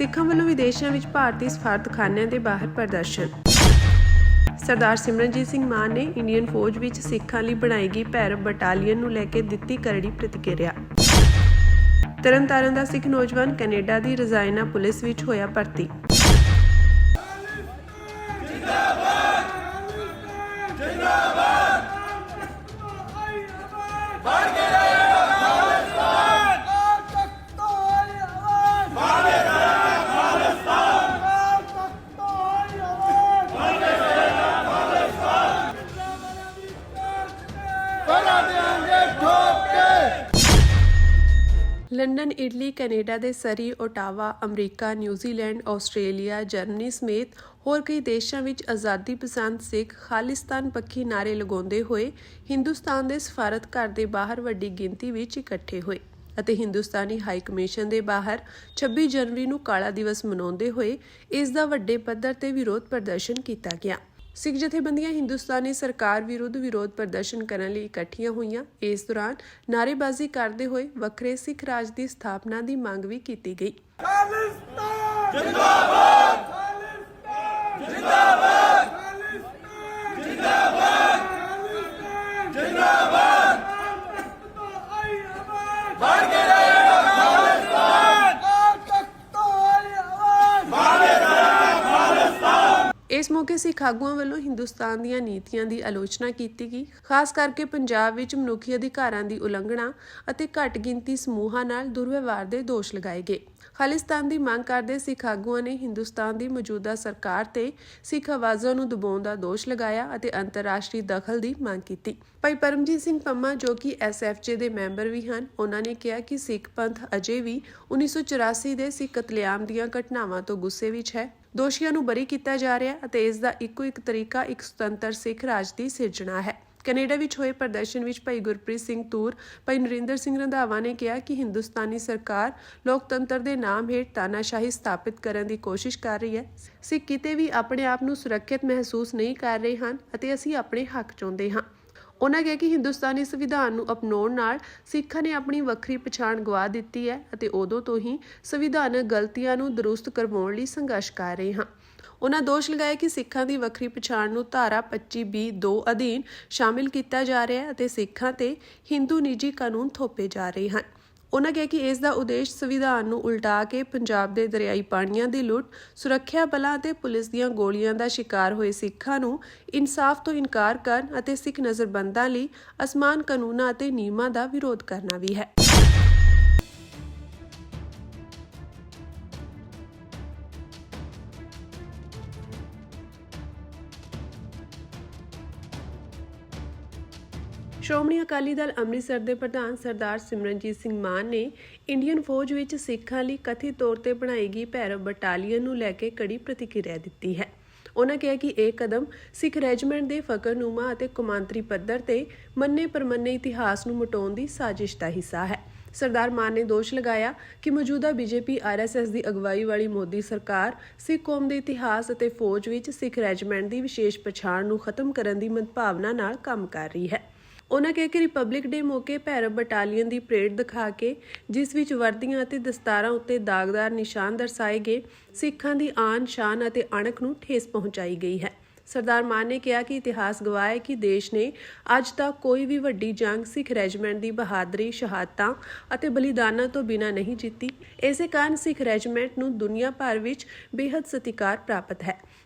ਸਿੱਖਾਂ ਵੱਲੋਂ ਵਿਦੇਸ਼ਾਂ ਵਿੱਚ ਭਾਰਤੀ ਸਫਾਰਤਖਾਨਿਆਂ ਦੇ ਬਾਹਰ ਪ੍ਰਦਰਸ਼ਨ। ਸਰਦਾਰ ਸਿਮਰਨਜੀਤ ਸਿੰਘ ਮਾਨ ਨੇ ਇੰਡੀਅਨ ਫੌਜ ਵਿੱਚ ਸਿੱਖਾਂ ਲਈ ਬਣਾਈ ਗਈ ਭੈਰਵ ਬਟਾਲੀਅਨ ਨੂੰ ਲੈ ਕੇ ਦਿੱਤੀ ਕਰੜੀ ਪ੍ਰਤੀਕਿਰਿਆ। ਤਰਨਤਾਰਨ ਦਾ ਸਿੱਖ ਨੌਜਵਾਨ ਕੈਨੇਡਾ ਦੀ ਰਜ਼ਾਇਨਾ ਪੁਲਿਸ ਵਿੱਚ ਹੋਇਆ ਭਰਤੀ। ਲੰਡਨ, ਇਟਲੀ, ਕੈਨੇਡਾ ਦੇ Surrey, Ottawa, America, New Zealand, Australia, Germany ਸਮੇਤ ਹੋਰ ਕਈ ਦੇਸ਼ਾਂ ਵਿੱਚ ਆਜ਼ਾਦੀ ਪਸੰਦ ਸਿੱਖ ਖਾਲਿਸਤਾਨ ਪੱਖੀ ਨਾਅਰੇ ਲਗਾਉਂਦੇ ਹੋਏ ਹਿੰਦੁਸਤਾਨ ਦੇ ਸਫਾਰਤ ਘਰ ਦੇ ਬਾਹਰ ਵੱਡੀ ਗਿਣਤੀ ਵਿੱਚ ਇਕੱਠੇ ਹੋਏ ਅਤੇ ਹਿੰਦੁਸਤਾਨੀ ਹਾਈ ਕਮਿਸ਼ਨ ਦੇ ਬਾਹਰ 26 ਜਨਵਰੀ ਨੂੰ ਕਾਲਾ ਦਿਵਸ ਮਨਾਉਂਦੇ ਹੋਏ ਇਸ ਦਾ ਵੱਡੇ ਪੱਧਰ ਤੇ ਵਿਰੋਧ ਪ੍ਰਦਰਸ਼ਨ ਕੀਤਾ ਗਿਆ। ਸਿੱਖ ਜਥੇਬੰਦੀਆਂ ਹਿੰਦੁਸਤਾਨੀ ਸਰਕਾਰ ਵਿਰੁੱਧ ਵਿਰੋਧ ਪ੍ਰਦਰਸ਼ਨ ਕਰਨ ਲਈ ਇਕੱਠੀਆਂ ਹੋਈਆਂ। ਇਸ ਦੌਰਾਨ ਨਾਅਰੇਬਾਜ਼ੀ ਕਰਦੇ ਹੋਏ ਵੱਖਰੇ ਸਿੱਖ ਰਾਜ ਦੀ ਸਥਾਪਨਾ ਦੀ ਮੰਗ ਵੀ ਕੀਤੀ ਗਈ। ਖਾਲਿਸਤਾਨ ਜਿੰਦਾਬਾਦ, ਖਾਲਿਸਤਾਨ ਜਿੰਦਾਬਾਦ, ਖਾਲਿਸਤਾਨ ਜਿੰਦਾਬਾਦ, ਖਾਲਿਸਤਾਨ ਜਿੰਦਾਬਾਦ, ਬਾਹਰ ਕੇ ਰਹੇਗਾ ਖਾਲਿਸਤਾਨ, ਤਖਤ ਤੋਂ ਆਈ ਆਵਾਜ਼, ਖਾਲਿਸਤਾਨ। ਇਸ ਮੌਕੇ ਸਿੱਖ ਆਗੂਆਂ ਵੱਲੋਂ ਹਿੰਦੁਸਤਾਨ ਦੀਆਂ ਨੀਤੀਆਂ ਦੀ ਆਲੋਚਨਾ ਕੀਤੀ ਗਈ, ਖਾਸ ਕਰਕੇ ਪੰਜਾਬ ਵਿੱਚ ਮਨੁੱਖੀ ਅਧਿਕਾਰਾਂ ਦੀ ਉਲੰਘਣਾ ਅਤੇ ਘੱਟ ਗਿਣਤੀ ਸਮੂਹਾਂ ਨਾਲ ਦੁਰਵਿਵਹਾਰ ਦੇ ਦੋਸ਼ ਲਗਾਏ ਗਏ। ਖਾਲਿਸਤਾਨ ਦੀ ਮੰਗ ਕਰਦੇ ਸਿੱਖ ਆਗੂਆਂ ਨੇ ਹਿੰਦੁਸਤਾਨ ਦੀ ਮੌਜੂਦਾ ਸਰਕਾਰ ਤੇ ਸਿੱਖ ਆਵਾਜ਼ਾਂ ਨੂੰ ਦਬਾਉਣ ਦਾ ਦੋਸ਼ ਲਗਾਇਆ ਅਤੇ ਅੰਤਰਰਾਸ਼ਟਰੀ ਦਖਲ ਦੀ ਮੰਗ ਕੀਤੀ। ਭਾਈ ਪਰਮਜੀਤ ਸਿੰਘ ਪੰਮਾ, ਜੋ ਕਿ SFJ ਦੇ ਮੈਂਬਰ ਵੀ ਹਨ, ਉਹਨਾਂ ਨੇ ਕਿਹਾ ਕਿ ਸਿੱਖ ਪੰਥ ਅਜੇ ਵੀ 1984 ਦੇ ਸਿੱਖ ਕਤਲੇਆਮ ਦੀਆਂ ਘਟਨਾਵਾਂ ਤੋਂ ਗੁੱਸੇ ਵਿੱਚ ਹੈ। ਦੋਸ਼ੀਆਂ ਨੂੰ ਬਰੀ ਕੀਤਾ ਜਾ ਰਿਹਾ ਅਤੇ ਇਸ ਦਾ ਇੱਕੋ ਇੱਕ ਤਰੀਕਾ ਇੱਕ ਸੁਤੰਤਰ ਸਿੱਖ ਰਾਜ ਦੀ ਸਿਰਜਣਾ ਹੈ। ਕੈਨੇਡਾ ਵਿੱਚ ਹੋਏ ਪ੍ਰਦਰਸ਼ਨ ਵਿੱਚ ਭਾਈ ਗੁਰਪ੍ਰੀਤ ਸਿੰਘ ਤੂਰ, ਭਾਈ ਨਰਿੰਦਰ ਸਿੰਘ ਰੰਧਾਵਾ ਨੇ ਕਿਹਾ ਕਿ ਹਿੰਦੁਸਤਾਨੀ ਸਰਕਾਰ ਲੋਕਤੰਤਰ ਦੇ ਨਾਮ ਹੇਠ ਤਾਨਾਸ਼ਾਹੀ ਸਥਾਪਿਤ ਕਰਨ ਦੀ ਕੋਸ਼ਿਸ਼ ਕਰ ਰਹੀ ਹੈ। ਸਿੱਖ ਕਿਤੇ ਵੀ ਆਪਣੇ ਆਪ ਨੂੰ ਸੁਰੱਖਿਅਤ ਮਹਿਸੂਸ ਨਹੀਂ ਕਰ ਰਹੇ ਹਨ ਅਤੇ ਅਸੀਂ ਆਪਣੇ ਹੱਕ ਚਾਹੁੰਦੇ ਹਾਂ। ਉਹਨਾਂ ਕਿਹਾ ਕਿ ਹਿੰਦੁਸਤਾਨੀ ਸੰਵਿਧਾਨ ਨੂੰ ਅਪਣਾਉਣ ਨਾਲ ਸਿੱਖਾਂ ਨੇ ਆਪਣੀ ਵੱਖਰੀ ਪਛਾਣ ਗਵਾ ਦਿੱਤੀ ਹੈ ਅਤੇ ਉਦੋਂ ਤੋਂ ਹੀ ਸੰਵਿਧਾਨਕ ਗਲਤੀਆਂ ਨੂੰ ਦਰੁਸਤ ਕਰਵਾਉਣ ਲਈ ਸੰਘਰਸ਼ ਕਰ ਰਹੇ ਹਾਂ। ਉਹਨਾਂ ਦੋਸ਼ ਲਗਾਇਆ ਕਿ ਸਿੱਖਾਂ ਦੀ ਵੱਖਰੀ ਪਛਾਣ ਨੂੰ ਧਾਰਾ 25(b)(2) ਅਧੀਨ ਸ਼ਾਮਿਲ ਕੀਤਾ ਜਾ ਰਿਹਾ ਹੈ ਅਤੇ ਸਿੱਖਾਂ ਤੇ ਹਿੰਦੂ ਨਿੱਜੀ ਕਾਨੂੰਨ ਥੋਪੇ ਜਾ ਰਹੇ ਹਨ। ਉਹਨਾਂ ਕਿਹਾ ਕਿ ਇਸ ਦਾ ਉਦੇਸ਼ ਸੰਵਿਧਾਨ ਨੂੰ ਉਲਟਾ ਕੇ ਪੰਜਾਬ ਦੇ ਦਰਿਆਈ ਪਾਣੀਆਂ ਦੀ ਲੁੱਟ, ਸੁਰੱਖਿਆ ਬਲਾਂ ਅਤੇ ਪੁਲਿਸ ਦੀਆਂ ਗੋਲੀਆਂ ਦਾ ਸ਼ਿਕਾਰ ਹੋਏ ਸਿੱਖਾਂ ਨੂੰ ਇਨਸਾਫ ਤੋਂ ਇਨਕਾਰ ਕਰਨ ਅਤੇ ਸਿੱਖ ਨਜ਼ਰਬੰਦਾਂ ਲਈ ਅਸਮਾਨ ਕਾਨੂੰਨਾਂ ਅਤੇ ਨਿਯਮਾਂ ਦਾ ਵਿਰੋਧ ਕਰਨਾ ਵੀ ਹੈ। ਸ਼੍ਰੋਮਣੀ ਅਕਾਲੀ ਦਲ ਅੰਮ੍ਰਿਤਸਰ ਦੇ ਪ੍ਰਧਾਨ ਸਰਦਾਰ ਸਿਮਰਨਜੀਤ ਸਿੰਘ ਮਾਨ ਨੇ ਇੰਡੀਅਨ ਫੌਜ ਵਿੱਚ ਸਿੱਖਾਂ ਲਈ ਕਥਿਤ ਤੌਰ ਤੇ ਬਣਾਈ ਗਈ ਭੈਰਵ ਬਟਾਲੀਅਨ ਨੂੰ ਲੈ ਕੇ ਕੜੀ ਪ੍ਰਤੀਕਿਰਿਆ ਦਿੱਤੀ ਹੈ। ਉਹਨਾਂ ਕਿਹਾ ਕਿ ਇਹ ਕਦਮ ਸਿੱਖ ਰੈਜੀਮੈਂਟ ਦੇ ਫਕਰਨੁਮਾ ਅਤੇ ਕੌਮਾਂਤਰੀ ਪੱਧਰ ਤੇ ਮੰਨੇ ਪ੍ਰਮੰਨੇ ਇਤਿਹਾਸ ਨੂੰ ਮਿਟਾਉਣ ਦੀ ਸਾਜ਼ਿਸ਼ ਦਾ ਹਿੱਸਾ ਹੈ। ਸਰਦਾਰ ਮਾਨ ਨੇ ਦੋਸ਼ ਲਗਾਇਆ ਕਿ ਮੌਜੂਦਾ BJP RSS ਦੀ ਅਗਵਾਈ ਵਾਲੀ ਮੋਦੀ ਸਰਕਾਰ ਸਿੱਖ ਕੌਮ ਦੇ ਇਤਿਹਾਸ ਅਤੇ ਫੌਜ ਵਿੱਚ ਸਿੱਖ ਰੈਜੀਮੈਂਟ ਦੀ ਵਿਸ਼ੇਸ਼ ਪਛਾਣ ਨੂੰ ਖਤਮ ਕਰਨ ਦੀ ਮੰਦਭਾਵਨਾ ਨਾਲ ਕੰਮ ਕਰ ਰਹੀ ਹੈ। ਉਹਨਾਂ ਕਿਹਾ ਕਿ ਰਿਪਬਲਿਕ ਡੇ ਮੌਕੇ ਭੈਰਵ ਬਟਾਲੀਅਨ ਦੀ ਪਰੇਡ ਦਿਖਾ ਕੇ, ਜਿਸ ਵਿੱਚ ਵਰਦੀਆਂ ਅਤੇ ਦਸਤਾਰਾਂ ਉੱਤੇ ਦਾਗਦਾਰ ਨਿਸ਼ਾਨ ਦਰਸਾਏ ਗਏ, ਸਿੱਖਾਂ ਦੀ ਆਨ, ਸ਼ਾਨ ਅਤੇ ਅਣਖ ਨੂੰ ਠੇਸ ਪਹੁੰਚਾਈ ਗਈ ਹੈ। ਸਰਦਾਰ ਮਾਨ ਨੇ ਕਿਹਾ ਕਿ ਇਤਿਹਾਸ ਗਵਾਹ ਹੈ ਕਿ ਦੇਸ਼ ਨੇ ਅੱਜ ਤੱਕ ਕੋਈ ਵੀ ਵੱਡੀ ਜੰਗ ਸਿੱਖ ਰੈਜੀਮੈਂਟ ਦੀ ਬਹਾਦਰੀ, ਸ਼ਹਾਦਤਾਂ ਅਤੇ ਬਲੀਦਾਨਾਂ ਤੋਂ ਬਿਨਾਂ ਨਹੀਂ ਜਿੱਤੀ। ਇਸੇ ਕਾਰਨ ਸਿੱਖ ਰੈਜੀਮੈਂਟ ਨੂੰ ਦੁਨੀਆ ਭਰ ਵਿੱਚ ਬੇਹੱਦ ਸਤਿਕਾਰ ਪ੍ਰਾਪਤ ਹੈ।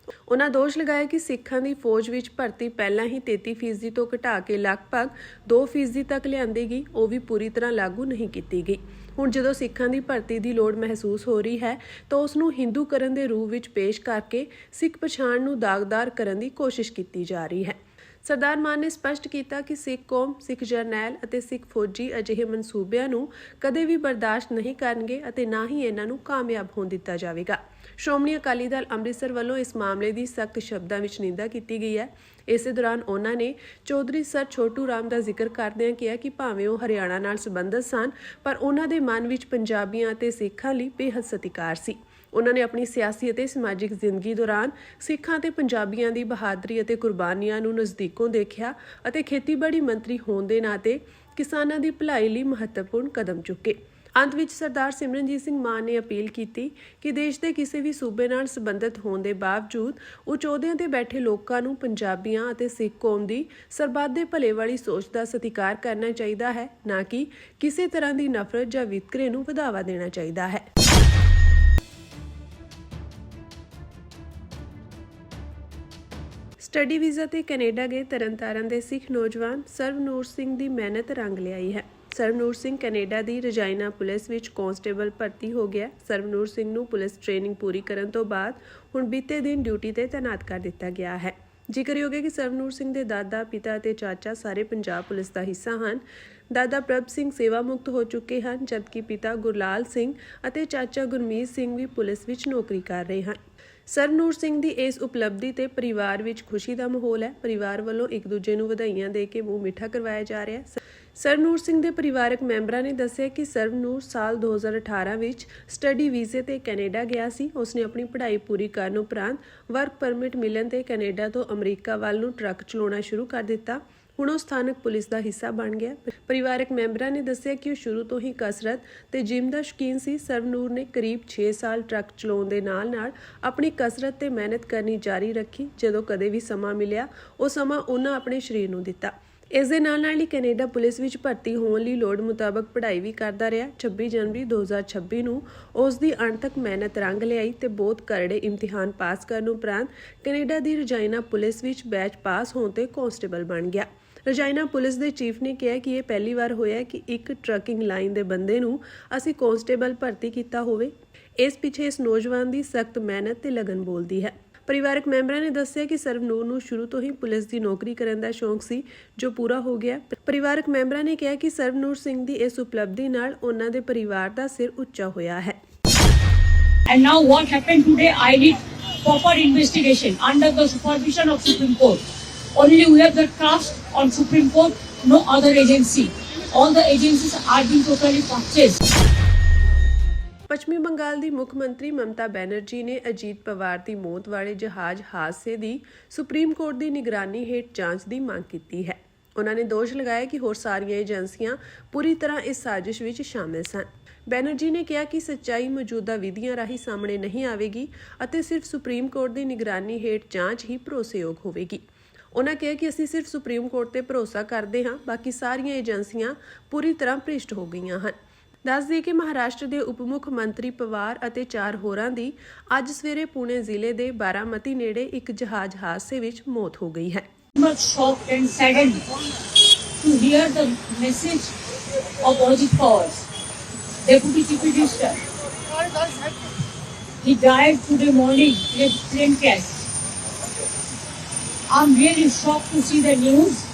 ਉਹਨਾਂ ਦੋਸ਼ ਲਗਾਇਆ ਕਿ ਸਿੱਖਾਂ ਦੀ ਫੌਜ ਵਿੱਚ ਭਰਤੀ ਪਹਿਲਾਂ ਹੀ 33% ਤੋਂ ਘਟਾ ਕੇ ਲਗਭਗ 2% ਤੱਕ ਲਿਆਂਦੀ ਗਈ, ਉਹ ਵੀ ਪੂਰੀ ਤਰ੍ਹਾਂ ਲਾਗੂ ਨਹੀਂ ਕੀਤੀ ਗਈ। ਹੁਣ ਜਦੋਂ ਸਿੱਖਾਂ ਦੀ ਭਰਤੀ ਦੀ ਲੋੜ ਮਹਿਸੂਸ ਹੋ ਰਹੀ ਹੈ ਤਾਂ ਉਸ ਨੂੰ ਹਿੰਦੂਕਰਨ ਦੇ ਰੂਪ ਵਿੱਚ ਪੇਸ਼ ਕਰਕੇ ਸਿੱਖ ਪਛਾਣ ਨੂੰ ਦਾਗਦਾਰ ਕਰਨ ਦੀ ਕੋਸ਼ਿਸ਼ ਕੀਤੀ ਜਾ ਰਹੀ ਹੈ। ਸਰਦਾਰ ਮਾਨ ਨੇ ਸਪਸ਼ਟ ਕੀਤਾ ਕਿ ਸਿੱਖ ਕੌਮ, ਸਿੱਖ ਜਰਨੈਲ ਅਤੇ ਸਿੱਖ ਫੌਜੀ ਅਜਿਹੇ ਮਨਸੂਬਿਆਂ ਨੂੰ ਕਦੇ ਵੀ ਬਰਦਾਸ਼ਤ ਨਹੀਂ ਕਰਨਗੇ ਅਤੇ ਨਾ ਹੀ ਇਹਨਾਂ ਨੂੰ ਕਾਮਯਾਬ ਹੋਣ ਦਿੱਤਾ ਜਾਵੇਗਾ। ਸ਼੍ਰੋਮਣੀ ਅਕਾਲੀ ਦਲ ਅੰਮ੍ਰਿਤਸਰ ਵੱਲੋਂ ਇਸ ਮਾਮਲੇ ਦੀ ਸਖਤ ਸ਼ਬਦਾਂ ਵਿੱਚ ਨਿੰਦਾ ਕੀਤੀ ਗਈ ਹੈ। ਇਸੇ ਦੌਰਾਨ ਉਹਨਾਂ ਨੇ ਚੌਧਰੀ ਸਰ ਛੋਟੂ ਰਾਮ ਦਾ ਜ਼ਿਕਰ ਕਰਦਿਆਂ ਕਿਹਾ ਕਿ ਭਾਵੇਂ ਉਹ ਹਰਿਆਣਾ ਨਾਲ ਸੰਬੰਧਿਤ ਸਨ, ਪਰ ਉਹਨਾਂ ਦੇ ਮਨ ਵਿੱਚ ਪੰਜਾਬੀਆਂ ਅਤੇ ਸਿੱਖਾਂ ਲਈ ਬੇਹੱਦ ਸਤਿਕਾਰ ਸੀ। ਉਹਨਾਂ ਨੇ ਆਪਣੀ ਸਿਆਸੀ ਅਤੇ ਸਮਾਜਿਕ ਜ਼ਿੰਦਗੀ ਦੌਰਾਨ ਸਿੱਖਾਂ ਤੇ ਪੰਜਾਬੀਆਂ ਦੀ ਬਹਾਦਰੀ ਅਤੇ ਕੁਰਬਾਨੀਆਂ ਨੂੰ ਨਜ਼ਦੀਕੋਂ ਦੇਖਿਆ ਅਤੇ ਖੇਤੀਬਾੜੀ ਮੰਤਰੀ ਹੋਣ ਦੇ ਨਾਤੇ ਕਿਸਾਨਾਂ ਦੀ ਭਲਾਈ ਲਈ ਮਹੱਤਵਪੂਰਨ ਕਦਮ ਚੁੱਕੇ। ਅੰਤ ਵਿੱਚ ਸਰਦਾਰ ਸਿਮਰਨਜੀਤ ਸਿੰਘ ਮਾਨ ਨੇ ਅਪੀਲ ਕੀਤੀ ਕਿ ਦੇਸ਼ ਦੇ ਕਿਸੇ ਵੀ ਸੂਬੇ ਨਾਲ ਸੰਬੰਧਿਤ ਹੋਣ ਦੇ ਬਾਵਜੂਦ ਉੱਚ ਅਹੁਦਿਆਂ ਤੇ ਬੈਠੇ ਲੋਕਾਂ ਨੂੰ ਪੰਜਾਬੀਆਂ ਅਤੇ ਸਿੱਖ ਕੌਮ ਦੀ ਸਰਬੱਤ ਦੇ ਭਲੇ ਵਾਲੀ ਸੋਚ ਦਾ ਸਤਿਕਾਰ ਕਰਨਾ ਚਾਹੀਦਾ ਹੈ, ਨਾ ਕਿ ਕਿਸੇ ਤਰ੍ਹਾਂ ਦੀ ਨਫ਼ਰਤ ਜਾਂ ਵਿਤਕਰੇ ਨੂੰ ਵਧਾਵਾ ਦੇਣਾ ਚਾਹੀਦਾ ਹੈ। ਸਟੱਡੀ ਵੀਜ਼ਾ ਤੇ ਕੈਨੇਡਾ ਗਏ ਤਰਨਤਾਰਨ ਦੇ ਸਿੱਖ ਨੌਜਵਾਨ ਸਰਵਨੂਰ ਸਿੰਘ ਦੀ ਮਿਹਨਤ ਰੰਗ ਲਿਆਈ ਹੈ। ਸਰਵਨੂਰ ਸਿੰਘ ਕੈਨੇਡਾ ਦੀ ਰਜਾਇਨਾ ਪੁਲਿਸ ਵਿੱਚ ਕਾਂਸਟੇਬਲ ਭਰਤੀ ਹੋ ਗਿਆ। ਸਰਵਨੂਰ ਸਿੰਘ ਨੂੰ ਪੁਲਿਸ ਟ੍ਰੇਨਿੰਗ ਪੂਰੀ ਕਰਨ ਤੋਂ ਬਾਅਦ ਹੁਣ ਬੀਤੇ ਦਿਨ ਡਿਊਟੀ ਤੇ ਤੈਨਾਤ ਕਰ ਦਿੱਤਾ ਗਿਆ ਹੈ। ਜ਼ਿਕਰਯੋਗ ਹੈ ਕਿ ਸਰਵਨੂਰ ਸਿੰਘ ਦੇ ਦਾਦਾ, ਪਿਤਾ ਅਤੇ ਚਾਚਾ ਸਾਰੇ ਪੰਜਾਬ ਪੁਲਿਸ ਦਾ ਹਿੱਸਾ ਹਨ। ਦਾਦਾ ਪ੍ਰਭ ਸਿੰਘ ਸੇਵਾ ਮੁਕਤ ਹੋ ਚੁੱਕੇ ਹਨ, ਜਦਕਿ ਪਿਤਾ ਗੁਰਲਾਲ ਸਿੰਘ ਅਤੇ ਚਾਚਾ ਗੁਰਮੀਤ ਸਿੰਘ ਵੀ ਪੁਲਿਸ ਵਿੱਚ ਨੌਕਰੀ ਕਰ ਰਹੇ ਹਨ। ਸਰਵਨੂਰ ਸਿੰਘ ਦੀ ਇਸ ਉਪਲਬਧੀ ਤੇ ਪਰਿਵਾਰ ਵਿੱਚ ਖੁਸ਼ੀ ਦਾ ਮਾਹੌਲ ਹੈ। ਪਰਿਵਾਰ ਵੱਲੋਂ ਇੱਕ ਦੂਜੇ ਨੂੰ ਵਧਾਈਆਂ ਦੇ ਕੇ ਮੂੰਹ ਮਿੱਠਾ ਕਰਵਾਇਆ ਜਾ ਰਿਹਾ ਹੈ। ਸਰਵਨੂਰ ਸਿੰਘ ਦੇ ਪਰਿਵਾਰਕ ਮੈਂਬਰਾਂ ਨੇ ਦੱਸਿਆ ਕਿ ਸਰਵਨੂਰ ਸਾਲ 2018 ਵਿੱਚ ਸਟੱਡੀ ਵੀਜ਼ੇ ਤੇ ਕੈਨੇਡਾ ਗਿਆ ਸੀ। ਉਸਨੇ ਆਪਣੀ ਪੜ੍ਹਾਈ ਪੂਰੀ ਕਰਨ ਉਪਰੰਤ ਵਰਕ ਪਰਮਿਟ ਮਿਲਣ ਤੇ ਕੈਨੇਡਾ ਤੋਂ ਅਮਰੀਕਾ ਵੱਲ ਨੂੰ ਟਰੱਕ ਚਲਾਉਣਾ ਸ਼ੁਰੂ ਕਰ ਦਿੱਤਾ। ਹੁਣ ਉਹ ਸਥਾਨਕ ਪੁਲਿਸ ਦਾ ਹਿੱਸਾ ਬਣ ਗਿਆ। ਪਰਿਵਾਰਕ ਮੈਂਬਰਾਂ ਨੇ ਦੱਸਿਆ ਕਿ ਉਹ ਸ਼ੁਰੂ ਤੋਂ ਹੀ ਕਸਰਤ ਤੇ ਜਿਮ ਦਾ ਸ਼ੌਕੀਨ ਸੀ। ਸਰਵਨੂਰ ਨੇ ਕਰੀਬ 6 ਸਾਲ ਟਰੱਕ ਚਲਾਉਣ ਦੇ ਨਾਲ ਆਪਣੀ ਕਸਰਤ ਤੇ ਮਿਹਨਤ ਕਰਨੀ ਜਾਰੀ ਰੱਖੀ। ਜਦੋਂ ਕਦੇ ਵੀ ਸਮਾਂ ਮਿਲਿਆ, ਉਹ ਸਮਾਂ ਉਹਨਾਂ ਆਪਣੇ ਸਰੀਰ ਨੂੰ ਦਿੱਤਾ। ਇਸ ਦੇ ਨਾਲ ਹੀ ਕੈਨੇਡਾ ਪੁਲਿਸ ਵਿੱਚ ਭਰਤੀ ਹੋਣ ਲਈ ਲੋੜ ਮੁਤਾਬਕ ਪੜ੍ਹਾਈ ਵੀ ਕਰਦਾ ਰਿਹਾ। 26 ਜਨਵਰੀ 2026 ਨੂੰ ਉਸ ਦੀ ਅਣਥੱਕ ਮਿਹਨਤ ਰੰਗ ਲਿਆਈ ਤੇ ਬਹੁਤ ਕਰੜੇ ਇਮਤਿਹਾਨ ਪਾਸ ਕਰਨ ਉਪਰੰਤ ਕੈਨੇਡਾ ਦੀ ਰਜਾਇਨਾ ਪੁਲਿਸ ਵਿੱਚ ਬੈਚ ਪਾਸ ਹੋਣ ਤੇ ਕਾਂਸਟੇਬਲ ਬਣ ਗਿਆ। ਰਜਾਇਨਾ ਪੁਲਿਸ ਦੇ ਚੀਫ ਨੇ ਕਿਹਾ ਕਿ ਇਹ ਪਹਿਲੀ ਵਾਰ ਹੋਇਆ ਕਿ ਇੱਕ ਟਰੱਕਿੰਗ ਲਾਈਨ ਦੇ ਬੰਦੇ ਨੂੰ ਅਸੀਂ ਕਾਂਸਟੇਬਲ ਭਰਤੀ ਕੀਤਾ ਹੋਵੇ। ਇਸ ਪਿੱਛੇ ਇਸ ਨੌਜਵਾਨ ਦੀ ਸਖਤ ਮਿਹਨਤ ਤੇ ਲਗਨ ਬੋਲਦੀ ਹੈ। ਪਰਿਵਾਰਕ ਮੈਂਬਰਾਂ ਨੇ ਦੱਸਿਆ ਕਿ ਸਰਵਨੂਰ ਨੂੰ ਸ਼ੁਰੂ ਤੋਂ ਹੀ ਪੁਲਿਸ ਦੀ ਨੌਕਰੀ ਕਰਨ ਦਾ ਸ਼ੌਂਕ ਸੀ, ਜੋ ਪੂਰਾ ਹੋ ਗਿਆ। ਪਰਿਵਾਰਕ ਮੈਂਬਰਾਂ ਨੇ ਕਿਹਾ ਕਿ ਸਰਵਨੂਰ ਸਿੰਘ ਦੀ ਇਸ ਉਪਲਬਧੀ ਨਾਲ ਉਹਨਾਂ ਦੇ ਪਰਿਵਾਰ ਦਾ ਸਿਰ ਉੱਚਾ ਹੋਇਆ ਹੈ। And now what happened today, I need proper investigation under the supervision of Supreme Court. Only we have the trust on Supreme Court, no other agency. All the agencies are being totally purchased. ਪੱਛਮੀ ਬੰਗਾਲ ਦੀ ਮੁੱਖ ਮੰਤਰੀ ਮਮਤਾ ਬੈਨਰਜੀ ਨੇ ਅਜੀਤ ਪਵਾਰ ਦੀ ਮੌਤ ਵਾਲੇ ਜਹਾਜ਼ ਹਾਦਸੇ ਦੀ supreme court ਦੀ ਨਿਗਰਾਨੀ ਹੇਠ ਜਾਂਚ ਦੀ ਮੰਗ ਕੀਤੀ ਹੈ। ਉਹਨਾਂ ਨੇ ਦੋਸ਼ ਲਗਾਇਆ ਕਿ ਹੋਰ ਸਾਰੀਆਂ ਏਜੰਸੀਆਂ ਪੂਰੀ ਤਰ੍ਹਾਂ ਇਸ ਸਾਜ਼ਿਸ਼ ਵਿੱਚ ਸ਼ਾਮਿਲ ਸਨ। ਬੈਨਰਜੀ ਨੇ ਕਿਹਾ ਕਿ ਸੱਚਾਈ ਮੌਜੂਦਾ ਵਿਧੀਆਂ ਰਾਹੀਂ ਸਾਹਮਣੇ ਨਹੀਂ ਆਵੇਗੀ ਅਤੇ ਸਿਰਫ ਸੁਪਰੀਮ ਕੋਰਟ ਦੀ ਨਿਗਰਾਨੀ ਹੇਠ ਜਾਂਚ ਹੀ ਭਰੋਸੇਯੋਗ ਹੋਵੇਗੀ। ਉਹਨਾਂ ਕਿਹਾ ਕਿ ਅਸੀਂ ਸਿਰਫ ਸੁਪਰੀਮ ਕੋਰਟ ਤੇ ਭਰੋਸਾ ਕਰਦੇ ਹਾਂ, ਬਾਕੀ ਸਾਰੀਆਂ ਏਜੰਸੀਆਂ ਪੂਰੀ ਤਰ੍ਹਾਂ ਭ੍ਰਿਸ਼ਟ ਹੋ ਗਈਆਂ ਹਨ। ਦੱਸ ਦਈਏ ਕਿ ਮਹਾਰਾਸ਼ਟਰ ਦੇ ਉਪ ਮੁੱਖ ਮੰਤਰੀ ਪਵਾਰ ਅਤੇ 4 ਹੋਰਾਂ ਦੀ ਅੱਜ ਸਵੇਰੇ ਪੁਣੇ ਜ਼ਿਲ੍ਹੇ ਦੇ ਬਾਰਾਮਤੀ ਨੇੜੇ ਇੱਕ ਜਹਾਜ਼ ਹਾਦਸੇ ਵਿੱਚ ਮੌਤ ਹੋ ਗਈ ਹੈ। Much shocked and saddened to hear the message of Ajit Pawar, Deputy Chief Minister. He died today morning in a plane crash. I'm really shocked to see the news.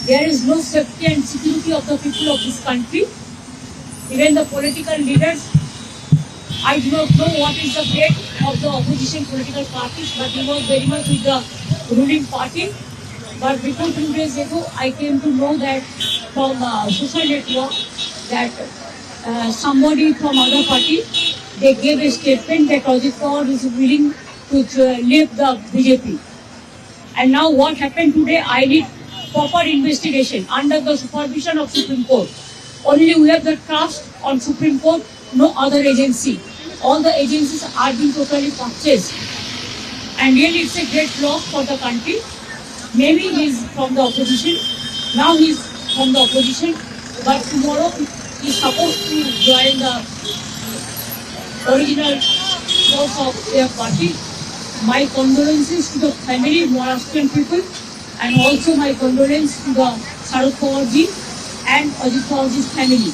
There is no safety and security of the people of this country. Even the political leaders, I do not know what is the fate of the opposition political parties, but he was very much with the ruling party. But before 2 days ago, I came to know that from social network that somebody from other party, they gave a statement that Ajit Pawar is willing to leave the BJP. And now what happened today, I need proper investigation under the supervision of Supreme Court. Only we have the trust on Supreme Court, no other agency. All the agencies are being totally purchased. And really it's a great loss for the country. Maybe he's from the opposition. Now he's from the opposition. But tomorrow he's supposed to join the original force of their party. My condolences to the family, Maharashtrian people. And also my condolence to the Sharad Pawar ji and Ajit Pawar ji's family.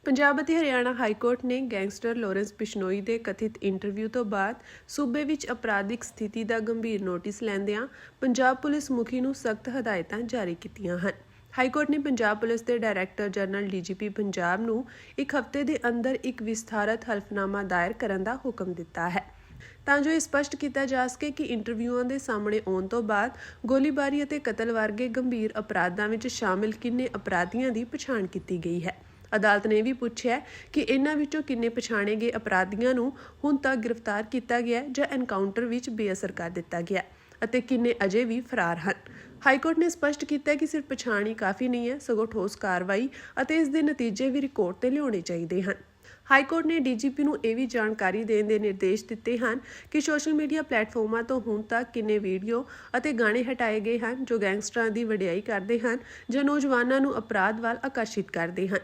Punjab ਅਤੇ Haryana high court ਨੇ gangster Lawrence Bishnoi ਦੇ ਕਥਿਤ interview ਤੋਂ ਬਾਅਦ ਸੂਬੇ ਵਿੱਚ ਅਪਰਾਧਿਕ ਸਥਿਤੀ ਦਾ ਗੰਭੀਰ ਨੋਟਿਸ ਲੈਂਦਿਆਂ ਪੰਜਾਬ ਪੁਲਿਸ ਮੁਖੀ ਨੂੰ ਸਖਤ ਹਦਾਇਤਾਂ ਜਾਰੀ ਕੀਤੀਆਂ ਹਨ। ਹਾਈ ਕੋਰਟ ਨੇ ਪੰਜਾਬ ਪੁਲਿਸ ਦੇ ਡਾਇਰੈਕਟਰ ਜਨਰਲ DGP ਪੰਜਾਬ ਨੂੰ ਇੱਕ ਹਫ਼ਤੇ ਦੇ ਅੰਦਰ ਇੱਕ ਵਿਸਥਾਰਤ ਹਲਫਨਾਮਾ ਦਾਇਰ ਕਰਨ ਦਾ ਹੁਕਮ ਦਿੱਤਾ ਹੈ ਤਾਂ ਜੋ ਇਹ ਸਪਸ਼ਟ ਕੀਤਾ ਜਾ ਸਕੇ ਕਿ ਇੰਟਰਵਿਊਆਂ ਦੇ ਸਾਹਮਣੇ ਆਉਣ ਤੋਂ ਬਾਅਦ ਗੋਲੀਬਾਰੀ ਅਤੇ ਕਤਲ ਵਰਗੇ ਗੰਭੀਰ ਅਪਰਾਧਾਂ ਵਿੱਚ ਸ਼ਾਮਿਲ ਕਿੰਨੇ ਅਪਰਾਧੀਆਂ ਦੀ ਪਛਾਣ ਕੀਤੀ ਗਈ ਹੈ। ਅਦਾਲਤ ਨੇ ਵੀ ਪੁੱਛਿਆ ਕਿ ਇਨ੍ਹਾਂ ਵਿੱਚੋਂ ਕਿੰਨੇ ਪਛਾਣੇ ਗਏ ਅਪਰਾਧੀਆਂ ਨੂੰ ਹੁਣ ਤੱਕ ਗ੍ਰਿਫਤਾਰ ਕੀਤਾ ਗਿਆ ਜਾਂ ਐਨਕਾਊਂਟਰ ਵਿੱਚ ਬੇਅਸਰ ਕਰ ਦਿੱਤਾ ਗਿਆ। ਅਤੇ ਕਿੰਨੇ ਅਜੇ ਵੀ ਫਰਾਰ ਹਨ। ਹਾਈਕੋਰਟ ਨੇ ਸਪਸ਼ਟ ਕੀਤਾ ਹੈ ਕਿ ਸਿਰਫ ਪਛਾਣ ਹੀ ਕਾਫੀ ਨਹੀਂ ਹੈ, ਸਗੋਂ ਠੋਸ ਕਾਰਵਾਈ ਅਤੇ ਇਸ ਦੇ ਨਤੀਜੇ ਵੀ ਰਿਕਾਰਡ ਤੇ ਲਿਆਉਣੇ ਚਾਹੀਦੇ ਹਨ। ਹਾਈਕੋਰਟ ਨੇ ਡੀਜੀਪੀ ਨੂੰ ਇਹ ਵੀ ਜਾਣਕਾਰੀ ਦੇਣ ਦੇ ਨਿਰਦੇਸ਼ ਦਿੱਤੇ ਹਨ ਕਿ ਸੋਸ਼ਲ ਮੀਡੀਆ ਪਲੇਟਫਾਰਮਾਂ ਤੋਂ ਹੁਣ ਤੱਕ ਕਿੰਨੇ ਵੀਡੀਓ ਅਤੇ ਗਾਣੇ ਹਟਾਏ ਗਏ ਹਨ ਜੋ ਗੈਂਗਸਟਰਾਂ ਦੀ ਵਡਿਆਈ ਕਰਦੇ ਹਨ ਜਾਂ ਨੌਜਵਾਨਾਂ ਨੂੰ ਅਪਰਾਧ ਵੱਲ ਆਕਰਸ਼ਿਤ ਕਰਦੇ ਹਨ।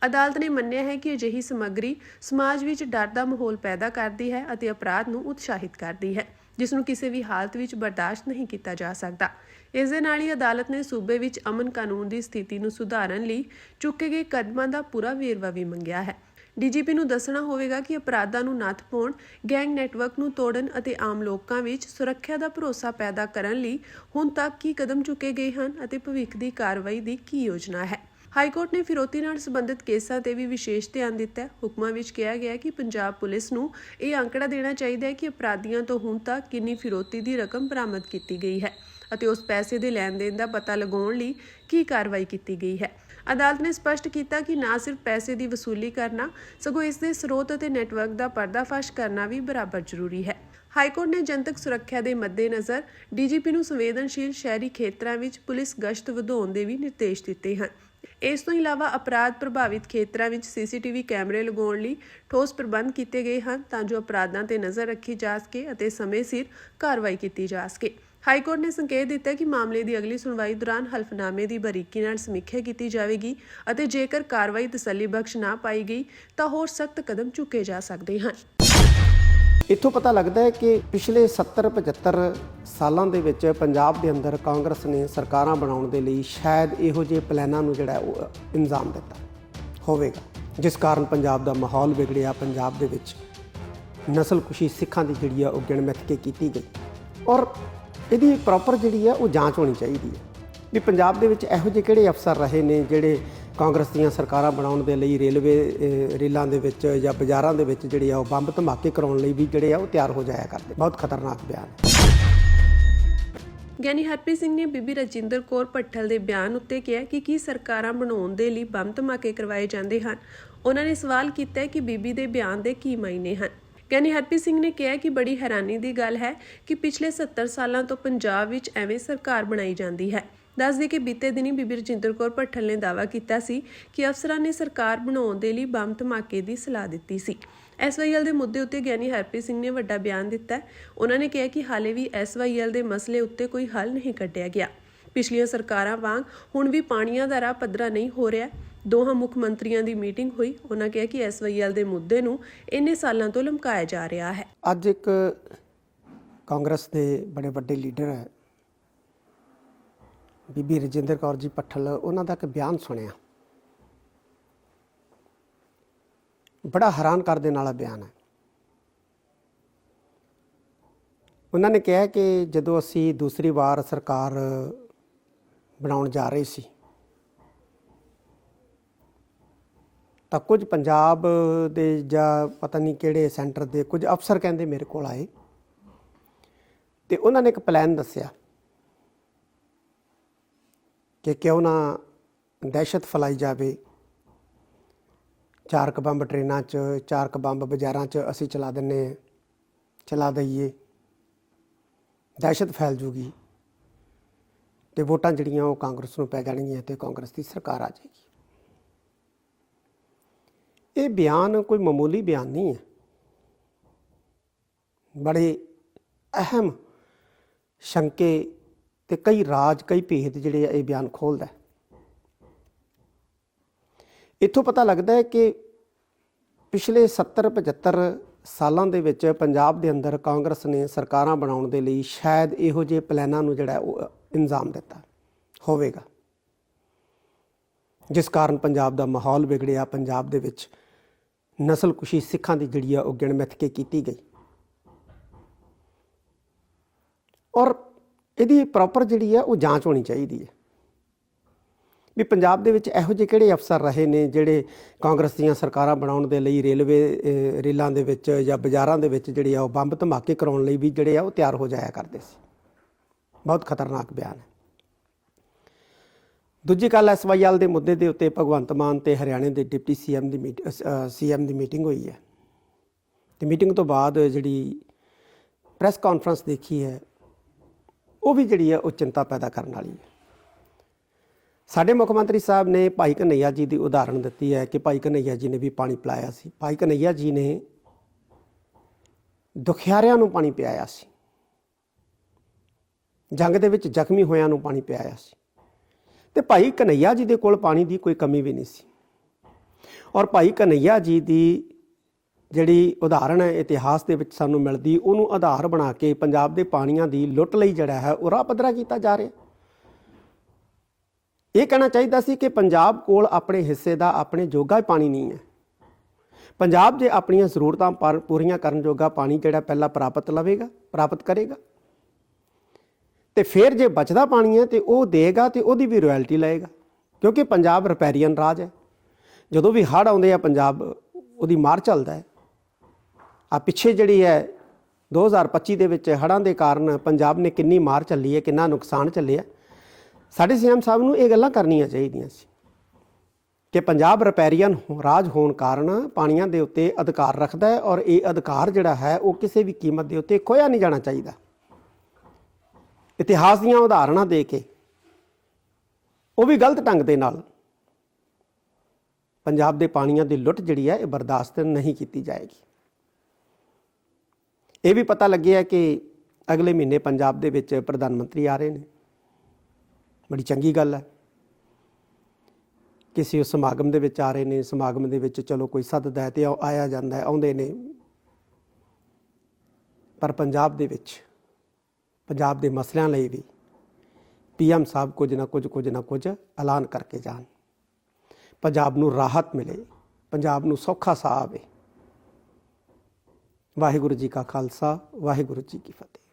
ਅਦਾਲਤ ਨੇ ਮੰਨਿਆ ਹੈ ਕਿ ਅਜਿਹੀ ਸਮੱਗਰੀ ਸਮਾਜ ਵਿੱਚ ਡਰ ਦਾ ਮਾਹੌਲ ਪੈਦਾ ਕਰਦੀ ਹੈ ਅਤੇ ਅਪਰਾਧ ਨੂੰ ਉਤਸ਼ਾਹਿਤ ਕਰਦੀ ਹੈ, ਜਿਸ ਨੂੰ ਕਿਸੇ ਵੀ ਹਾਲਤ ਵਿੱਚ ਬਰਦਾਸ਼ਤ ਨਹੀਂ ਕੀਤਾ ਜਾ ਸਕਦਾ। ਇਸ ਦੇ ਨਾਲ ਹੀ ਅਦਾਲਤ ਨੇ ਸੂਬੇ ਵਿੱਚ ਅਮਨ ਕਾਨੂੰਨ ਦੀ ਸਥਿਤੀ ਨੂੰ ਸੁਧਾਰਨ ਲਈ ਚੁੱਕੇ ਗਏ ਕਦਮਾਂ ਦਾ ਪੂਰਾ ਵੇਰਵਾ ਵੀ ਮੰਗਿਆ ਹੈ। ਡੀਜੀਪੀ ਨੂੰ ਦੱਸਣਾ ਹੋਵੇਗਾ ਕਿ ਅਪਰਾਧਾਂ ਨੂੰ ਨੱਥ ਪਾਉਣ, ਗੈਂਗ ਨੈਟਵਰਕ ਨੂੰ ਤੋੜਨ ਅਤੇ ਆਮ ਲੋਕਾਂ ਵਿੱਚ ਸੁਰੱਖਿਆ ਦਾ ਭਰੋਸਾ ਪੈਦਾ ਕਰਨ ਲਈ ਹੁਣ ਤੱਕ ਕੀ ਕਦਮ ਚੁੱਕੇ ਗਏ ਹਨ ਅਤੇ ਭਵਿੱਖ ਦੀ ਕਾਰਵਾਈ ਦੀ ਕੀ ਯੋਜਨਾ ਹੈ। ਹਾਈਕੋਰਟ ਨੇ ਫਿਰੌਤੀ ਨਾਲ ਸੰਬੰਧਿਤ ਕੇਸਾਂ ਤੇ ਵੀ ਵਿਸ਼ੇਸ਼ ਧਿਆਨ ਦਿੱਤਾ ਹੈ। ਹੁਕਮਾਂ ਵਿੱਚ ਕਿਹਾ ਗਿਆ ਹੈ ਕਿ ਪੰਜਾਬ ਪੁਲਿਸ ਨੂੰ ਇਹ ਅੰਕੜਾ ਦੇਣਾ ਚਾਹੀਦਾ ਹੈ ਕਿ ਅਪਰਾਧੀਆਂ ਤੋਂ ਹੁਣ ਤੱਕ ਕਿੰਨੀ ਫਿਰੌਤੀ ਦੀ ਰਕਮ ਬਰਾਮਦ ਕੀਤੀ ਗਈ ਹੈ ਅਤੇ ਉਸ ਪੈਸੇ ਦੇ ਲੈਣ ਦੇਣ ਦਾ ਪਤਾ ਲਗਾਉਣ ਲਈ ਕੀ ਕਾਰਵਾਈ ਕੀਤੀ ਗਈ ਹੈ। ਅਦਾਲਤ ਨੇ ਸਪਸ਼ਟ ਕੀਤਾ ਕਿ ਨਾ ਸਿਰਫ ਪੈਸੇ ਦੀ ਵਸੂਲੀ ਕਰਨਾ, ਸਗੋਂ ਇਸ ਦੇ ਸਰੋਤ ਅਤੇ ਨੈਟਵਰਕ ਦਾ ਪਰਦਾਫਾਸ਼ ਕਰਨਾ ਵੀ ਬਰਾਬਰ ਜ਼ਰੂਰੀ ਹੈ। ਹਾਈਕੋਰਟ ਨੇ ਜਨਤਕ ਸੁਰੱਖਿਆ ਦੇ ਮੱਦੇਨਜ਼ਰ ਡੀਜੀਪੀ ਨੂੰ ਸੰਵੇਦਨਸ਼ੀਲ ਸ਼ਹਿਰੀ ਖੇਤਰਾਂ ਵਿੱਚ ਪੁਲਿਸ ਗਸ਼ਤ ਵਧਾਉਣ ਦੇ ਵੀ ਨਿਰਦੇਸ਼ ਦਿੱਤੇ ਹਨ। ਇਸ ਤੋਂ ਇਲਾਵਾ ਅਪਰਾਧ ਪ੍ਰਭਾਵਿਤ ਖੇਤਰਾਂ ਵਿੱਚ ਸੀਸੀਟੀਵੀ ਕੈਮਰੇ ਲਗਾਉਣ ਲਈ ਠੋਸ ਪ੍ਰਬੰਧ ਕੀਤੇ ਗਏ ਹਨ ਤਾਂ ਜੋ ਅਪਰਾਧਾਂ ਤੇ ਨਜ਼ਰ ਰੱਖੀ ਜਾ ਸਕੇ ਅਤੇ ਸਮੇਂ ਸਿਰ ਕਾਰਵਾਈ ਕੀਤੀ ਜਾ ਸਕੇ। ਹਾਈਕੋਰਟ ਨੇ ਸੰਕੇਤ ਦਿੱਤਾ ਕਿ ਮਾਮਲੇ ਦੀ ਅਗਲੀ ਸੁਣਵਾਈ ਦੌਰਾਨ ਹਲਫਨਾਮੇ ਦੀ ਬਾਰੀਕੀ ਨਾਲ ਸਮੀਖਿਆ ਕੀਤੀ ਜਾਵੇਗੀ ਅਤੇ ਜੇਕਰ ਕਾਰਵਾਈ ਤਸੱਲੀਬਖਸ਼ ਨਾ ਪਾਈ ਗਈ ਤਾਂ ਹੋਰ ਸਖਤ ਕਦਮ ਚੁੱਕੇ ਜਾ ਸਕਦੇ ਹਨ। ਇੱਥੋਂ ਪਤਾ ਲੱਗਦਾ ਹੈ ਕਿ ਪਿਛਲੇ 70-75 ਸਾਲਾਂ ਦੇ ਵਿੱਚ ਪੰਜਾਬ ਦੇ ਅੰਦਰ ਕਾਂਗਰਸ ਨੇ ਸਰਕਾਰਾਂ ਬਣਾਉਣ ਦੇ ਲਈ ਸ਼ਾਇਦ ਇਹੋ ਜਿਹੇ ਪਲਾਨਾਂ ਨੂੰ ਜਿਹੜਾ ਉਹ ਇੰਜ਼ਾਮ ਦਿੱਤਾ ਹੋਵੇਗਾ, ਜਿਸ ਕਾਰਨ ਪੰਜਾਬ ਦਾ ਮਾਹੌਲ ਵਿਗੜਿਆ। ਪੰਜਾਬ ਦੇ ਵਿੱਚ ਨਸਲਕੁਸ਼ੀ ਸਿੱਖਾਂ ਦੀ ਜਿਹੜੀ ਆ ਉਹ ਗਿਣ ਮਿਥ ਕੇ ਕੀਤੀ ਗਈ ਔਰ ਇਹਦੀ ਪ੍ਰੋਪਰ ਜਿਹੜੀ ਆ ਉਹ ਜਾਂਚ ਹੋਣੀ ਚਾਹੀਦੀ ਹੈ ਵੀ ਪੰਜਾਬ ਦੇ ਵਿੱਚ ਇਹੋ ਜਿਹੇ ਕਿਹੜੇ ਅਫਸਰ ਰਹੇ ਨੇ ਜਿਹੜੇ ਕਾਂਗਰਸ ਦੀਆਂ ਸਰਕਾਰਾਂ ਬਣਾਉਣ ਦੇ ਲਈ ਰੇਲਾਂ ਦੇ ਵਿੱਚ ਜਾਂ ਬਾਜ਼ਾਰਾਂ ਦੇ ਵਿੱਚ ਜਿਹੜੇ ਆ ਉਹ ਬੰਬ ਧਮਾਕੇ ਕਰਾਉਣ ਲਈ ਵੀ ਜਿਹੜੇ ਆ ਉਹ ਤਿਆਰ ਹੋ ਜਾਇਆ ਕਰਦੇ। ਬਹੁਤ ਖਤਰਨਾਕ ਬਿਆਨ ਹੈ। ਗਿਆਨੀ ਹਰਪ੍ਰੀਤ ਸਿੰਘ ਨੇ ਬੀਬੀ ਰਜਿੰਦਰ ਕੌਰ ਭੱਠਲ ਦੇ ਬਿਆਨ ਉੱਤੇ ਕਿਹਾ ਕਿ ਕੀ ਸਰਕਾਰਾਂ ਬਣਾਉਣ ਦੇ ਲਈ ਬੰਬ ਧਮਾਕੇ ਕਰਵਾਏ ਜਾਂਦੇ ਹਨ। ਉਹਨਾਂ ਨੇ ਸਵਾਲ ਕੀਤਾ ਕਿ ਬੀਬੀ ਦੇ ਬਿਆਨ ਦੇ ਕੀ ਮਾਇਨੇ ਹਨ। ਗਿਆਨੀ ਹਰਪ੍ਰੀਤ ਸਿੰਘ ਨੇ ਕਿਹਾ ਕਿ ਬੜੀ ਹੈਰਾਨੀ ਦੀ ਗੱਲ ਹੈ ਕਿ ਪਿਛਲੇ 70 ਸਾਲਾਂ ਤੋਂ ਪੰਜਾਬ ਵਿੱਚ ਐਵੇਂ ਸਰਕਾਰ ਬਣਾਈ ਜਾਂਦੀ ਹੈ। ਦੱਸਦੇ ਕਿ ਬੀਤੇ ਦਿਨੀ ਬੀਬੀ ਰਜਿੰਦਰ ਕੌਰ ਭੱਠਲ ਨੇ ਦਾਅਵਾ ਕੀਤਾ ਸੀ ਕਿ ਅਫਸਰਾਂ ਨੇ ਸਰਕਾਰ ਬਣਾਉਣ ਦੇ ਲਈ ਬੰਬ ਧਮਾਕੇ ਦੀ ਸਲਾਹ ਦਿੱਤੀ ਸੀ। SYL ਦੇ ਮੁੱਦੇ ਉੱਤੇ ਗਿਆਨੀ ਹਰਪ੍ਰੀਤ ਸਿੰਘ ਨੇ ਵੱਡਾ ਬਿਆਨ ਦਿੱਤਾ। ਉਹਨਾਂ ਨੇ ਕਿਹਾ ਕਿ ਹਾਲੇ ਵੀ SYL ਦੇ ਮਸਲੇ ਉੱਤੇ ਕੋਈ ਹੱਲ ਨਹੀਂ ਕੱਢਿਆ ਗਿਆ। ਪਿਛਲੀਆਂ ਸਰਕਾਰਾਂ ਵਾਂਗ ਹੁਣ ਵੀ ਪਾਣੀਆਂ ਦਾ ਰਾਹ ਪੱਧਰਾ ਨਹੀਂ ਹੋ ਰਿਹਾ। ਦੋਹਾਂ ਮੁੱਖ ਮੰਤਰੀਆਂ ਦੀ ਮੀਟਿੰਗ ਹੋਈ। ਉਹਨਾਂ ਕਿਹਾ ਕਿ SYL ਦੇ ਮੁੱਦੇ ਨੂੰ ਇੰਨੇ ਸਾਲਾਂ ਤੋਂ ਲਮਕਾਇਆ ਜਾ ਰਿਹਾ ਹੈ। ਅੱਜ ਇੱਕ ਕਾਂਗਰਸ ਦੇ ਬੜੇ ਵੱਡੇ ਲੀਡਰ ਹੈ ਬੀਬੀ ਰਜਿੰਦਰ ਕੌਰ ਜੀ ਭੱਠਲ, ਉਹਨਾਂ ਦਾ ਇੱਕ ਬਿਆਨ ਸੁਣਿਆ, ਬੜਾ ਹੈਰਾਨ ਕਰ ਦੇਣ ਵਾਲਾ ਬਿਆਨ ਹੈ। ਉਹਨਾਂ ਨੇ ਕਿਹਾ ਕਿ ਜਦੋਂ ਅਸੀਂ ਦੂਸਰੀ ਵਾਰ ਸਰਕਾਰ ਬਣਾਉਣ ਜਾ ਰਹੇ ਸੀ ਤਾਂ ਕੁਝ ਪੰਜਾਬ ਦੇ ਜਾਂ ਪਤਾ ਨਹੀਂ ਕਿਹੜੇ ਸੈਂਟਰ ਦੇ ਕੁਝ ਅਫਸਰ ਕਹਿੰਦੇ ਮੇਰੇ ਕੋਲ ਆਏ ਤੇ ਉਹਨਾਂ ਨੇ ਇੱਕ ਪਲਾਨ ਦੱਸਿਆ ਕਿ ਕਿਉਂ ਨਾ ਦਹਿਸ਼ਤ ਫੈਲਾਈ ਜਾਵੇ, 4 ਕੁ ਬੰਬ ਟ੍ਰੇਨਾਂ 'ਚ, 4 ਕੁ ਬੰਬ ਬਾਜ਼ਾਰਾਂ 'ਚ ਅਸੀਂ ਚਲਾ ਦਈਏ, ਦਹਿਸ਼ਤ ਫੈਲ ਜੂਗੀ ਤੇ ਵੋਟਾਂ ਜਿਹੜੀਆਂ ਉਹ ਕਾਂਗਰਸ ਨੂੰ ਪੈ ਜਾਣਗੀਆਂ ਤੇ ਕਾਂਗਰਸ ਦੀ ਸਰਕਾਰ ਆ ਜਾਏਗੀ। ਇਹ ਬਿਆਨ ਕੋਈ ਮਾਮੂਲੀ ਬਿਆਨ ਨਹੀਂ ਹੈ, ਬੜੇ ਅਹਿਮ ਸ਼ੰਕੇ ਤੇ ਕਈ ਰਾਜ, ਕਈ ਭੇਦ ਜਿਹੜੇ ਆ ਇਹ ਬਿਆਨ ਖੋਲ੍ਹਦਾ। ਇੱਥੋਂ ਪਤਾ ਲੱਗਦਾ ਹੈ ਕਿ ਪਿਛਲੇ 70-75 ਸਾਲਾਂ ਦੇ ਵਿੱਚ ਪੰਜਾਬ ਦੇ ਅੰਦਰ ਕਾਂਗਰਸ ਨੇ ਸਰਕਾਰਾਂ ਬਣਾਉਣ ਦੇ ਲਈ ਸ਼ਾਇਦ ਇਹੋ ਜਿਹੇ ਪਲਾਨਾਂ ਨੂੰ ਜਿਹੜਾ ਉਹ ਇੰਜ਼ਾਮ ਦਿੱਤਾ ਹੋਵੇਗਾ, ਜਿਸ ਕਾਰਨ ਪੰਜਾਬ ਦਾ ਮਾਹੌਲ ਵਿਗੜਿਆ। ਪੰਜਾਬ ਦੇ ਵਿੱਚ ਨਸਲਕੁਸ਼ੀ ਸਿੱਖਾਂ ਦੀ ਜਿਹੜੀ ਆ ਉਹ ਗਿਣ ਮਿਥ ਕੇ ਕੀਤੀ ਗਈ ਔਰ ਇਹਦੀ ਪ੍ਰੋਪਰ ਜਿਹੜੀ ਆ ਉਹ ਜਾਂਚ ਹੋਣੀ ਚਾਹੀਦੀ ਹੈ ਵੀ ਪੰਜਾਬ ਦੇ ਵਿੱਚ ਇਹੋ ਜਿਹੇ ਕਿਹੜੇ ਅਫਸਰ ਰਹੇ ਨੇ ਜਿਹੜੇ ਕਾਂਗਰਸ ਦੀਆਂ ਸਰਕਾਰਾਂ ਬਣਾਉਣ ਦੇ ਲਈ ਰੇਲਾਂ ਦੇ ਵਿੱਚ ਜਾਂ ਬਾਜ਼ਾਰਾਂ ਦੇ ਵਿੱਚ ਜਿਹੜੇ ਆ ਉਹ ਬੰਬ ਧਮਾਕੇ ਕਰਾਉਣ ਲਈ ਵੀ ਜਿਹੜੇ ਆ ਉਹ ਤਿਆਰ ਹੋ ਜਾਇਆ ਕਰਦੇ ਸੀ। ਬਹੁਤ ਖਤਰਨਾਕ ਬਿਆਨ ਹੈ। ਦੂਜੀ ਗੱਲ, SYL ਦੇ ਮੁੱਦੇ ਦੇ ਉੱਤੇ ਭਗਵੰਤ ਮਾਨ ਤੇ ਹਰਿਆਣੇ ਦੇ ਡਿਪਟੀ CM ਦੀ ਮੀਟਿੰਗ ਹੋਈ ਹੈ ਤੇ ਮੀਟਿੰਗ ਤੋਂ ਬਾਅਦ ਜਿਹੜੀ ਪ੍ਰੈਸ ਕਾਨਫਰੰਸ ਦੇਖੀ ਹੈ ਉਹ ਵੀ ਜਿਹੜੀ ਹੈ ਉਹ ਚਿੰਤਾ ਪੈਦਾ ਕਰਨ ਵਾਲੀ ਹੈ। ਸਾਡੇ ਮੁੱਖ ਮੰਤਰੀ ਸਾਹਿਬ ਨੇ ਭਾਈ ਕਨ੍ਹਈਆ ਜੀ ਦੀ ਉਦਾਹਰਣ ਦਿੱਤੀ ਹੈ ਕਿ ਭਾਈ ਕਨ੍ਹਈਆ ਜੀ ਨੇ ਵੀ ਪਾਣੀ ਪਿਲਾਇਆ ਸੀ। ਭਾਈ ਕਨ੍ਹਈਆ ਜੀ ਨੇ ਦੁਖਿਆਰਿਆਂ ਨੂੰ ਪਾਣੀ ਪਿਆਇਆ ਸੀ, ਜੰਗ ਦੇ ਵਿੱਚ ਜ਼ਖਮੀ ਹੋਇਆਂ ਨੂੰ ਪਾਣੀ ਪਿਆਇਆ ਸੀ, ਤੇ ਭਾਈ ਕਨ੍ਹਈਆ ਜੀ ਦੇ ਕੋਲ ਪਾਣੀ ਦੀ ਕੋਈ ਕਮੀ ਵੀ ਨਹੀਂ ਸੀ। ਔਰ ਭਾਈ ਕਨ੍ਹਈਆ ਜੀ ਦੀ ਜਿਹੜੀ ਉਦਾਹਰਣ ਹੈ ਇਤਿਹਾਸ ਦੇ ਵਿੱਚ ਸਾਨੂੰ ਮਿਲਦੀ, ਉਹਨੂੰ ਆਧਾਰ ਬਣਾ ਕੇ ਪੰਜਾਬ ਦੇ ਪਾਣੀਆਂ ਦੀ ਲੁੱਟ ਲਈ ਜਿਹੜਾ ਹੈ ਉਹ ਰਾਹ ਪੱਧਰਾ ਕੀਤਾ ਜਾ ਰਿਹਾ। ਇਹ ਕਹਿਣਾ ਚਾਹੀਦਾ ਸੀ ਕਿ ਪੰਜਾਬ ਕੋਲ ਆਪਣੇ ਹਿੱਸੇ ਦਾ ਆਪਣੇ ਜੋਗਾ ਪਾਣੀ ਨਹੀਂ ਹੈ। ਪੰਜਾਬ ਜੇ ਆਪਣੀਆਂ ਜ਼ਰੂਰਤਾਂ ਪੂਰੀਆਂ ਕਰਨ ਜੋਗਾ ਪਾਣੀ ਜਿਹੜਾ ਪਹਿਲਾਂ ਪ੍ਰਾਪਤ ਕਰੇਗਾ, ਤੇ ਫਿਰ ਜੇ ਬਚਦਾ ਪਾਣੀ ਹੈ ਤੇ ਉਹ ਦੇਗਾ ਤੇ ਉਹਦੀ ਵੀ ਰਾਇਲਟੀ ਲਏਗਾ, ਕਿਉਂਕਿ ਪੰਜਾਬ ਰਿਪੈਰੀਅਨ ਰਾਜ ਹੈ। ਜਦੋਂ ਵੀ ਹੜ੍ਹ ਆਉਂਦੇ ਆ ਪੰਜਾਬ ਉਹਦੀ ਮਾਰ ਚੱਲਦਾ ਹੈ। ਆ ਪਿੱਛੇ ਜਿਹੜੀ ਹੈ 2025 ਦੇ ਵਿੱਚ ਹੜ੍ਹਾਂ ਦੇ ਕਾਰਨ ਪੰਜਾਬ ਨੇ ਕਿੰਨੀ ਮਾਰ ਚੱਲੀ ਹੈ, ਕਿੰਨਾ ਨੁਕਸਾਨ ਚੱਲਿਆ। ਸਾਡੇ ਸੀਐਮ ਸਾਹਿਬ ਨੂੰ ਇਹ ਗੱਲਾਂ ਕਰਨੀਆਂ ਚਾਹੀਦੀਆਂ ਸੀ ਕਿ ਪੰਜਾਬ ਰਿਪੈਰੀਅਨ ਰਾਜ ਹੋਣ ਕਾਰਨ ਪਾਣੀਆਂ ਦੇ ਉੱਤੇ ਅਧਿਕਾਰ ਰੱਖਦਾ ਹੈ, ਔਰ ਇਹ ਅਧਿਕਾਰ ਜਿਹੜਾ ਹੈ ਉਹ ਕਿਸੇ ਵੀ ਕੀਮਤ ਦੇ ਉੱਤੇ ਖੋਇਆ ਨਹੀਂ ਜਾਣਾ ਚਾਹੀਦਾ। ਇਤਿਹਾਸ ਦੀਆਂ ਉਦਾਹਰਣਾਂ ਦੇ ਕੇ ਉਹ ਵੀ ਗਲਤ ਢੰਗ ਦੇ ਨਾਲ ਪੰਜਾਬ ਦੇ ਪਾਣੀਆਂ ਦੀ ਲੁੱਟ ਜਿਹੜੀ ਹੈ ਇਹ ਬਰਦਾਸ਼ਤ ਨਹੀਂ ਕੀਤੀ ਜਾਏਗੀ। ਇਹ ਵੀ ਪਤਾ ਲੱਗਿਆ ਕਿ ਅਗਲੇ ਮਹੀਨੇ ਪੰਜਾਬ ਦੇ ਵਿੱਚ ਪ੍ਰਧਾਨ ਮੰਤਰੀ ਆ ਰਹੇ ਨੇ। ਬੜੀ ਚੰਗੀ ਗੱਲ ਹੈ। ਕਿਸੇ ਸਮਾਗਮ ਦੇ ਵਿੱਚ ਆ ਰਹੇ ਨੇ, ਸਮਾਗਮ ਦੇ ਵਿੱਚ ਚਲੋ ਕੋਈ ਸੱਦਦਾ ਹੈ ਤੇ ਆਇਆ ਜਾਂਦਾ ਹੈ, ਆਉਂਦੇ ਨੇ। ਪਰ ਪੰਜਾਬ ਦੇ ਵਿੱਚ ਪੰਜਾਬ ਦੇ ਮਸਲਿਆਂ ਲਈ ਵੀ PM ਸਾਹਿਬ ਕੁਝ ਨਾ ਕੁਝ ਐਲਾਨ ਕਰਕੇ ਜਾਣ, ਪੰਜਾਬ ਨੂੰ ਰਾਹਤ ਮਿਲੇ, ਪੰਜਾਬ ਨੂੰ ਸੌਖਾ ਸਾਹ ਆਵੇ। ਵਾਹਿਗੁਰੂ ਜੀ ਕਾ ਖਾਲਸਾ, ਵਾਹਿਗੁਰੂ ਜੀ ਕੀ ਫਤਿਹ।